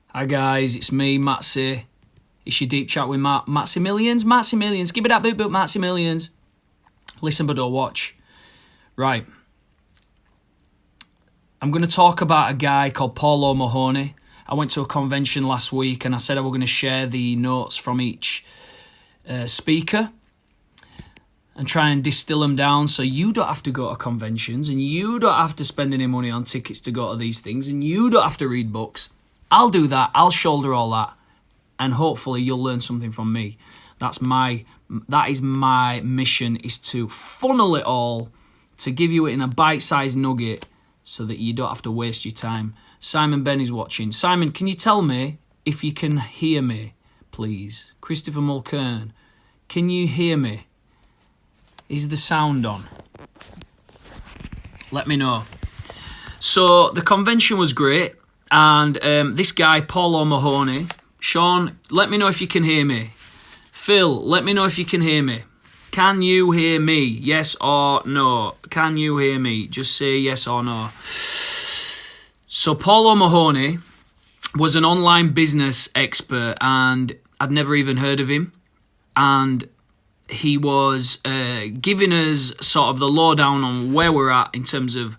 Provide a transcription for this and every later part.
Hi guys, it's me, Matsy. It's your deep chat with Matsy Millions. Matsy Millions. Give me that boot, Matsy Millions. Listen but don't watch. Right. I'm going to talk about a guy called Paul O'Mahony. I went to a convention last week and I said I was going to share the notes from each speaker and try and distill them down so you don't have to go to conventions and you don't have to spend any money on tickets to go to these things and you don't have to read books. I'll do that. I'll shoulder all that, and hopefully you'll learn something from me. That is my mission, is to funnel it all, to give you it in a bite-sized nugget so that you don't have to waste your time. Simon Ben is watching. Simon, can you tell me if you can hear me, please? Christopher Mulkern, can you hear me? Is the sound on? Let me know. So the convention was great. And this guy, Paul O'Mahony, Sean, let me know if you can hear me. Phil, let me know if you can hear me. Can you hear me? Yes or no? Can you hear me? Just say yes or no. So Paul O'Mahony was an online business expert and I'd never even heard of him. And he was giving us sort of the lowdown on where we're at in terms of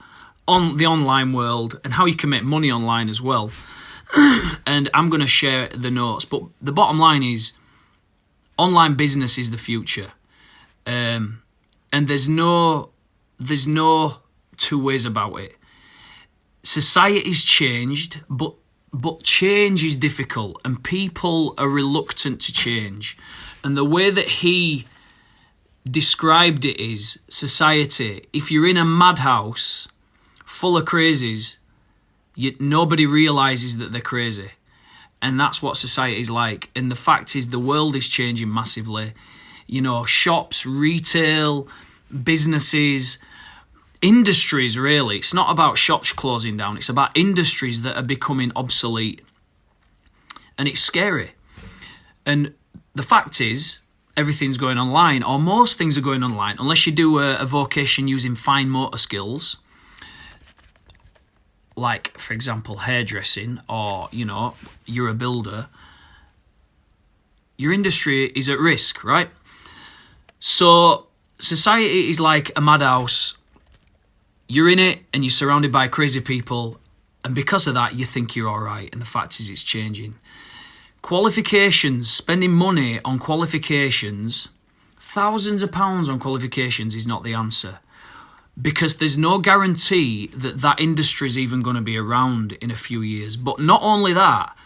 on the online world and how you can make money online as well. And I'm going to share the notes. But the bottom line is online business is the future. And there's no two ways about it. Society's changed, but change is difficult and people are reluctant to change. And the way that he described it is society, if you're in a madhouse full of crazies, nobody realises that they're crazy. And that's what society is like. And the fact is the world is changing massively. You know, shops, retail, businesses, industries really. It's not about shops closing down. It's about industries that are becoming obsolete. And it's scary. And the fact is everything's going online, or most things are going online, unless you do a vocation using fine motor skills, like, for example, hairdressing, or, you know, you're a builder, your industry is at risk, right? So society is like a madhouse. You're in it and you're surrounded by crazy people, and because of that, you think you're all right, and the fact is it's changing. Qualifications, spending money on qualifications, thousands of pounds on qualifications is not the answer. Because there's no guarantee that that industry is even going to be around in a few years. But not only that,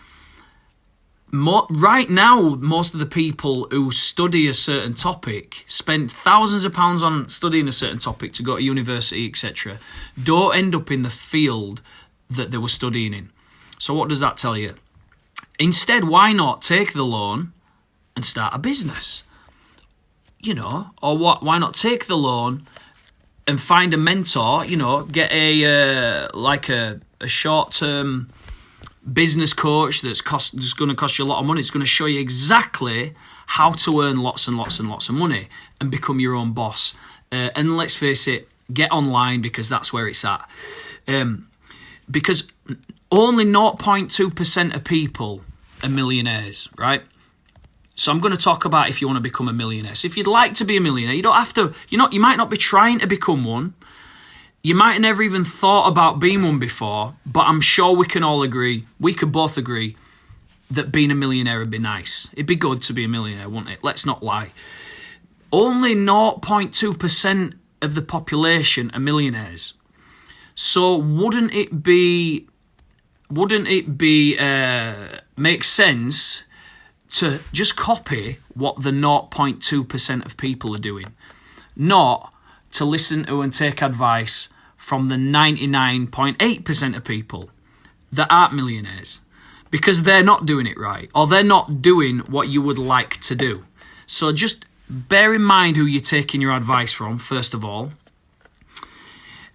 right now, most of the people who study a certain topic, spend thousands of pounds on studying a certain topic to go to university, etc., don't end up in the field that they were studying in. So what does that tell you? Instead, why not take the loan and start a business? You know, or what? Why not take the loan and find a mentor, you know, get a short-term business coach that's going to cost you a lot of money. It's going to show you exactly how to earn lots and lots and lots of money and become your own boss. And let's face it, get online because that's where it's at. Because only 0.2% of people are millionaires, right? So I'm going to talk about if you want to become a millionaire. So if you'd like to be a millionaire, you don't have to, you might not be trying to become one. You might have never even thought about being one before, but I'm sure we can both agree that being a millionaire would be nice. It'd be good to be a millionaire, wouldn't it? Let's not lie. Only 0.2% of the population are millionaires. So wouldn't it make sense to just copy what the 0.2% of people are doing, not to listen to and take advice from the 99.8% of people that aren't millionaires, because they're not doing it right, or they're not doing what you would like to do. So just bear in mind who you're taking your advice from, first of all.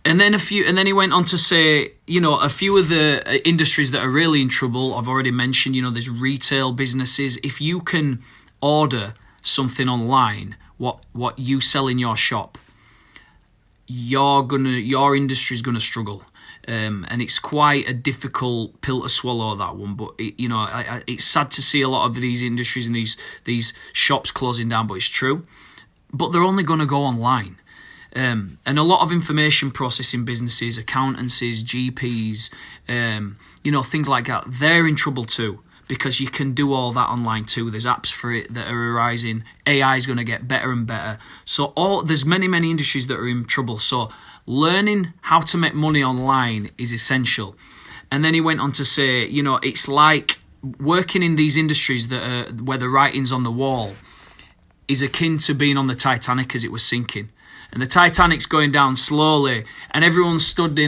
And then he went on to say, you know, a few of the industries that are really in trouble, I've already mentioned, you know, there's retail businesses. If you can order something online, what you sell in your shop, your industry is going to struggle. And it's quite a difficult pill to swallow, that one. But it's sad to see a lot of these industries and these shops closing down, but it's true. But they're only going to go online. And a lot of information processing businesses, accountancies, GPs, things like that, they're in trouble too, because you can do all that online too. There's apps for it that are arising. AI is going to get better and better. So there's many industries that are in trouble. So learning how to make money online is essential. And then he went on to say, it's like working in these industries where the writing's on the wall is akin to being on the Titanic as it was sinking. And the Titanic's going down slowly, and everyone's stood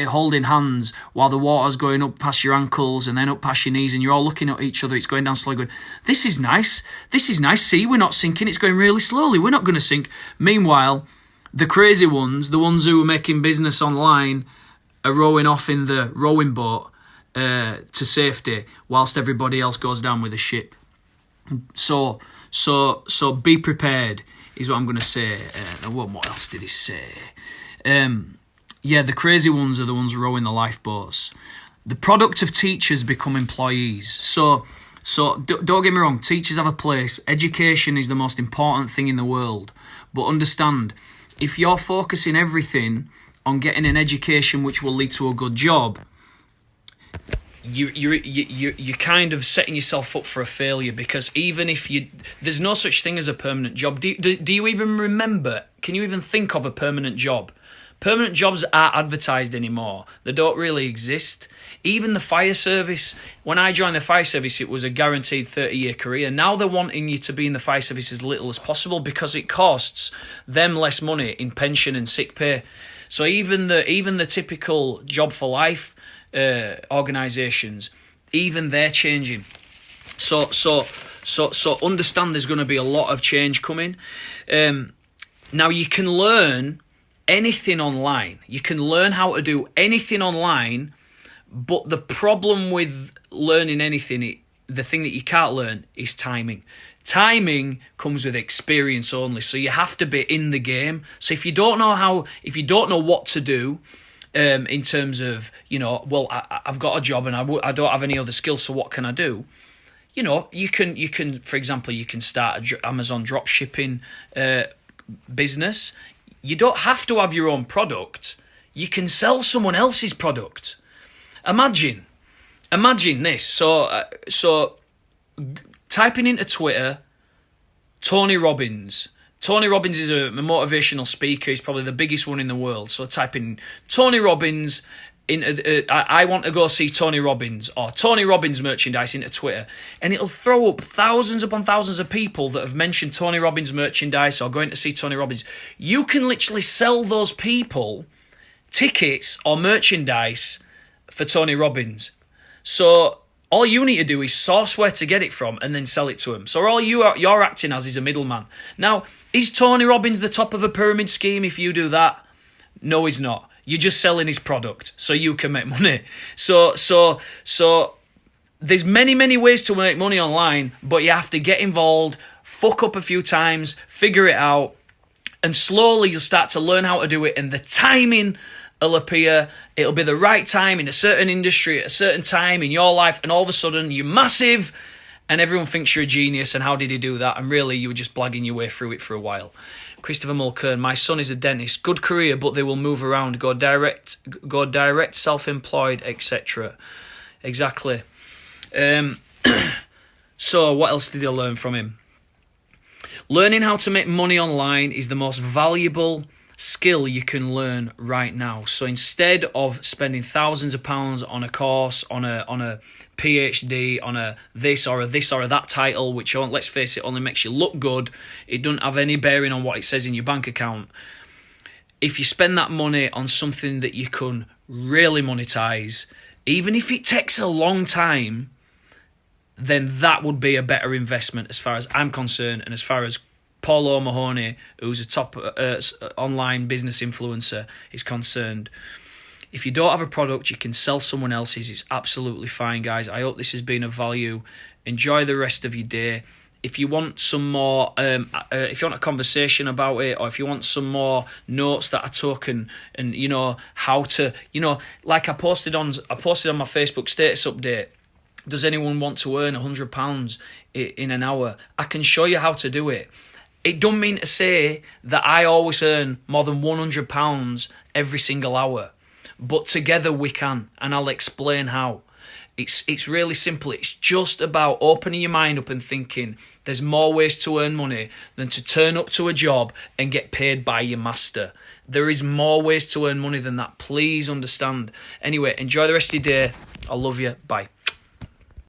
holding hands while the water's going up past your ankles and then up past your knees, and you're all looking at each other. It's going down slowly, going, this is nice. See, we're not sinking. It's going really slowly. We're not going to sink. Meanwhile, the crazy ones, the ones who are making business online, are rowing off in the rowing boat to safety whilst everybody else goes down with the ship. So be prepared is what I'm going to say. What else did he say? The crazy ones are the ones rowing the lifeboats. The product of teachers become employees. So don't get me wrong, teachers have a place. Education is the most important thing in the world. But understand, if you're focusing everything on getting an education which will lead to a good job, you're kind of setting yourself up for a failure, because even if there's no such thing as a permanent job. Do you even remember? Can you even think of a permanent job? Permanent jobs aren't advertised anymore. They don't really exist. Even the fire service, when I joined the fire service, it was a guaranteed 30-year career. Now they're wanting you to be in the fire service as little as possible because it costs them less money in pension and sick pay. So even the typical job for life organisations, even they're changing. So understand there's going to be a lot of change coming. Now you can learn anything online. You can learn how to do anything online, but the problem with learning anything, the thing that you can't learn is timing. Timing comes with experience only. So you have to be in the game. So if you don't know what to do, in terms of, I've got a job and I don't have any other skills, so what can I do? You can, for example, you can start a Amazon drop shipping business. You don't have to have your own product. You can sell someone else's product. Imagine this. So typing into Twitter, Tony Robbins. Tony Robbins is a motivational speaker. He's probably the biggest one in the world. So type in Tony Robbins, I want to go see Tony Robbins, or Tony Robbins merchandise into Twitter. And it'll throw up thousands upon thousands of people that have mentioned Tony Robbins merchandise or going to see Tony Robbins. You can literally sell those people tickets or merchandise for Tony Robbins. So all you need to do is source where to get it from and then sell it to them. So all you're acting as is a middleman. Now, is Tony Robbins the top of a pyramid scheme if you do that? No, he's not. You're just selling his product so you can make money. So there's many ways to make money online, but you have to get involved, fuck up a few times, figure it out, and slowly you'll start to learn how to do it, and the timing will appear. It'll be the right time in a certain industry at a certain time in your life, and all of a sudden you're massive and everyone thinks you're a genius, and how did he do that? And really you were just blagging your way through it for a while. Christopher Mulkern, my son is a dentist. Good career, but they will move around, go direct, self-employed, etc. Exactly. So what else did I learn from him? Learning how to make money online is the most valuable skill you can learn right now. So instead of spending thousands of pounds on a course, on a PhD, on a this or a that title, which, let's face it, only makes you look good, it doesn't have any bearing on what it says in your bank account. If you spend that money on something that you can really monetize, even if it takes a long time, then that would be a better investment as far as I'm concerned, and as far as Paul O'Mahony, who's a top online business influencer, is concerned. If you don't have a product, you can sell someone else's. It's absolutely fine, guys. I hope this has been of value. Enjoy the rest of your day. if you want some more, if you want a conversation about it, or if you want some more notes that I took and you know how to, you know, like I posted on my Facebook status update. Does anyone want to earn £100 in an hour? I can show you how to do it. It don't mean to say that I always earn more than £100 every single hour, but together we can, and I'll explain how. It's really simple. It's just about opening your mind up and thinking there's more ways to earn money than to turn up to a job and get paid by your master. There is more ways to earn money than that. Please understand. Anyway, enjoy the rest of your day. I love you. Bye.